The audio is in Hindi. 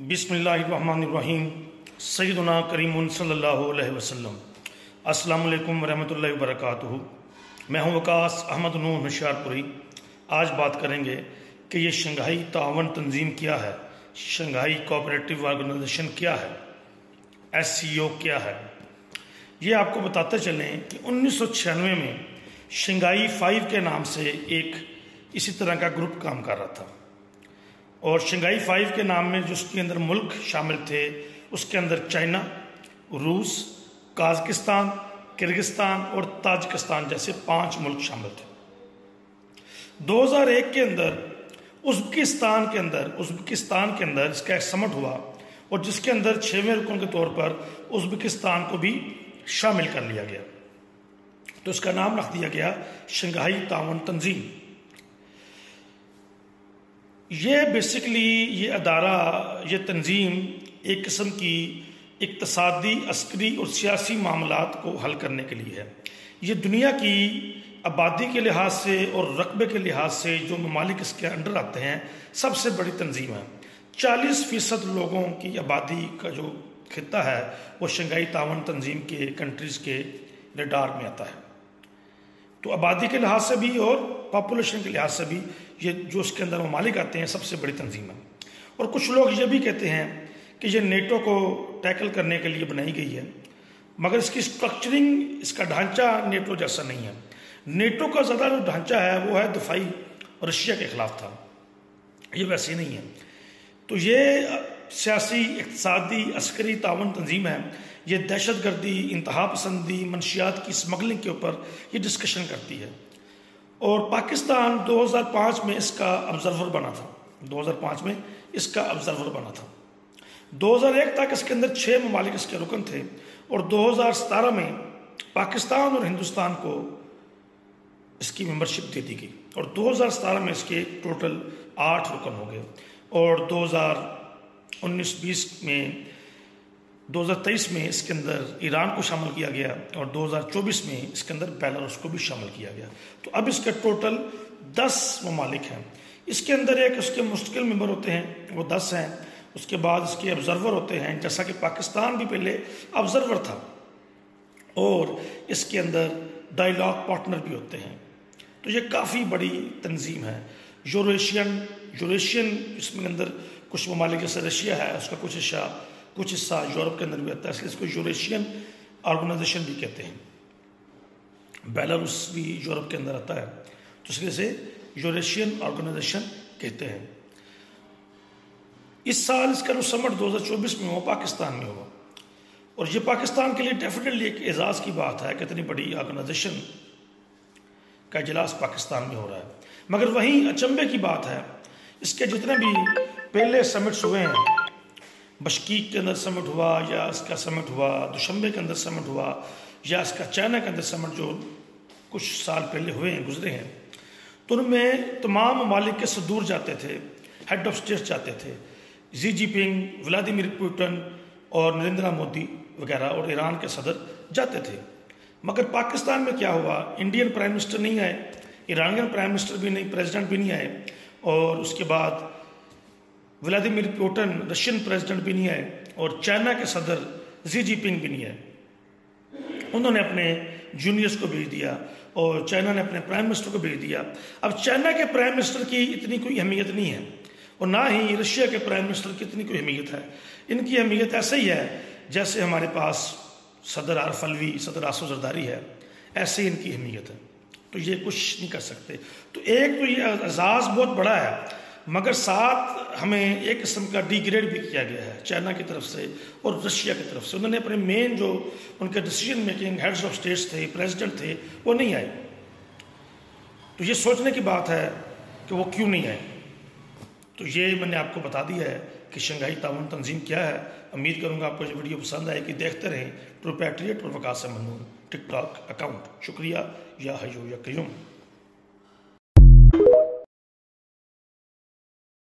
बिस्मिल्लाहिर्रहमानिर्रहीम। सय्यदुना करीमुन सल्लल्लाहु अलैहि वसल्लम। अस्सलामु अलैकुम वरहमतुल्लाहि वबरकातुहू। मैं हूं वकास अहमद नूर होशियारपुरी। आज बात करेंगे कि ये शंघाई तावन तंजीम क्या है, शंघाई कोऑपरेटिव ऑर्गेनाइजेशन क्या है, SCO क्या है। ये आपको बताते चलें कि 1996 में शंघाई 5 के नाम से एक इसी तरह का ग्रुप काम कर रहा था, और शंघाई 5 के नाम में जो उसके अंदर मुल्क शामिल थे, उसके अंदर चाइना, रूस, काज़किस्तान, किर्गिस्तान और ताजिकिस्तान जैसे 5 मुल्क शामिल थे। 2001 के अंदर उज़्बेकिस्तान के अंदर इसका एक समिट हुआ, और जिसके अंदर 6वें रुकन के तौर पर उज़्बेकिस्तान को भी शामिल कर लिया गया। तो इसका नाम रख दिया गया शंघाई तावन तंजीम। ये बेसिकली ये अदारा, ये तंजीम एक किस्म की इक्तसादी, अस्करी और सियासी मामलात को हल करने के लिए है। ये दुनिया की आबादी के लिहाज से और रकबे के लिहाज से जो ममालिक इसके अंडर आते हैं, सबसे बड़ी तंजीम है। 40% लोगों की आबादी का जो खिता है वो शंघाई तावन तंजीम के कंट्रीज़ के रडार में आता है। तो आबादी के लिहाज से भी और पॉपुलेशन के लिहाज से भी ये जो उसके अंदर ममालिक आते हैं, सबसे बड़ी तंजीम है। और कुछ लोग ये भी कहते हैं कि ये नेटो को टैकल करने के लिए बनाई गई है, मगर इसकी स्ट्रक्चरिंग, इसका ढांचा नेटो जैसा नहीं है। नेटो का ज़्यादा जो ढांचा है वो है दिफाई, रशिया के खिलाफ था, ये वैसे नहीं है। तो ये सियासी, इक़्तिसादी, अस्करी तावन तंजीम है। ये दहशतगर्दी, इंतहा पसंदी, मंशियात की स्मगलिंग के ऊपर ये डिस्कशन करती है। और पाकिस्तान 2005 में इसका ऑब्जर्वर बना था। 2005 में इसका ऑब्जर्वर बना था। 2001 तक इसके अंदर 6 ममालिक इसके रुकन थे, और 2017 में पाकिस्तान और हिंदुस्तान को इसकी मेंबरशिप दे दी गई, और 2017 में इसके टोटल 8 रुकन हो गए। और 2019-20 में 2023 में इसके अंदर ईरान को शामिल किया गया, और 2024 में इसके अंदर बेलारूस को भी शामिल किया गया। तो अब इसके टोटल 10 ममालिक हैं। इसके अंदर एक उसके मुस्तकिल मेंबर होते हैं, वो 10 हैं। उसके बाद इसके ऑब्जर्वर होते हैं, जैसा कि पाकिस्तान भी पहले ऑब्जर्वर था, और इसके अंदर डायलॉग पार्टनर भी होते हैं। तो ये काफ़ी बड़ी तंजीम है। यूरेशियन इसमें अंदर कुछ ममालिक, जैसे रशिया है, उसका कुछ हिस्सा यूरोप के अंदर भी आता है, इसलिए इसको यूरेशियन ऑर्गेनाइजेशन भी कहते हैं। बेलारूस भी यूरोप के अंदर आता है, तो इसलिए इसे यूरेशियन ऑर्गेनाइजेशन कहते हैं। इस साल इसका जो समिट 2024 में हुआ, पाकिस्तान में हुआ, और ये पाकिस्तान के लिए डेफिनेटली एक एजाज़ की बात है कि इतनी बड़ी ऑर्गेनाइजेशन का इजलास पाकिस्तान में हो रहा है। मगर वहीं अचंभे की बात है, इसके जितने भी पहले समिट्स हुए हैं, बशकीक के अंदर समिट हुआ, या इसका समिट हुआ दुशंबे के अंदर समिट हुआ, या इसका चाइना के अंदर समिट जो कुछ साल पहले हुए हैं, गुजरे हैं, तो उनमें तमाम ममालिक के सदूर जाते थे, हेड ऑफ स्टेट जाते थे, जी जिनपिंग, व्लादिमीर पुतिन और नरेंद्र मोदी वगैरह, और ईरान के सदर जाते थे। मगर पाकिस्तान में क्या हुआ, इंडियन प्राइम मिनिस्टर नहीं आए, ईरानियन प्राइम मिनिस्टर भी नहीं, प्रेसिडेंट भी नहीं आए, और उसके बाद व्लादिमीर पुतिन रशियन प्रेसिडेंट भी नहीं आए, और चाइना के सदर जी जिनपिंग भी नहीं आए। उन्होंने अपने जूनियर्स को भेज दिया, और चाइना ने अपने प्राइम मिनिस्टर को भेज दिया। अब चाइना के प्राइम मिनिस्टर की इतनी कोई अहमियत नहीं है, और ना ही रशिया के प्राइम मिनिस्टर की इतनी कोई अहमियत है। इनकी अहमियत ऐसे ही है जैसे हमारे पास सदर आरिफ अलवी, सदर आसफ जरदारी है, ऐसे ही इनकी अहमियत है। तो ये कुछ नहीं कर सकते। तो एक तो ये एजाज़ बहुत बड़ा है, मगर साथ हमें एक किस्म का डिग्रेड भी किया गया है चाइना की तरफ से और रशिया की तरफ से। उन्होंने अपने मेन जो उनके decision making heads of states थे, प्रेसिडेंट थे, वो नहीं आए। तो ये सोचने की बात है कि वो क्यों नहीं आए। तो ये मैंने आपको बता दिया है कि शंघाई तावन तंजीम क्या है। उम्मीद करूँगा आपको ये वीडियो पसंद आए कि देखते रहें ट्रू पैट्रियट और वकास अहमद नूर टिकटॉक अकाउंट। शुक्रिया। या हय्यू या क़य्यूम।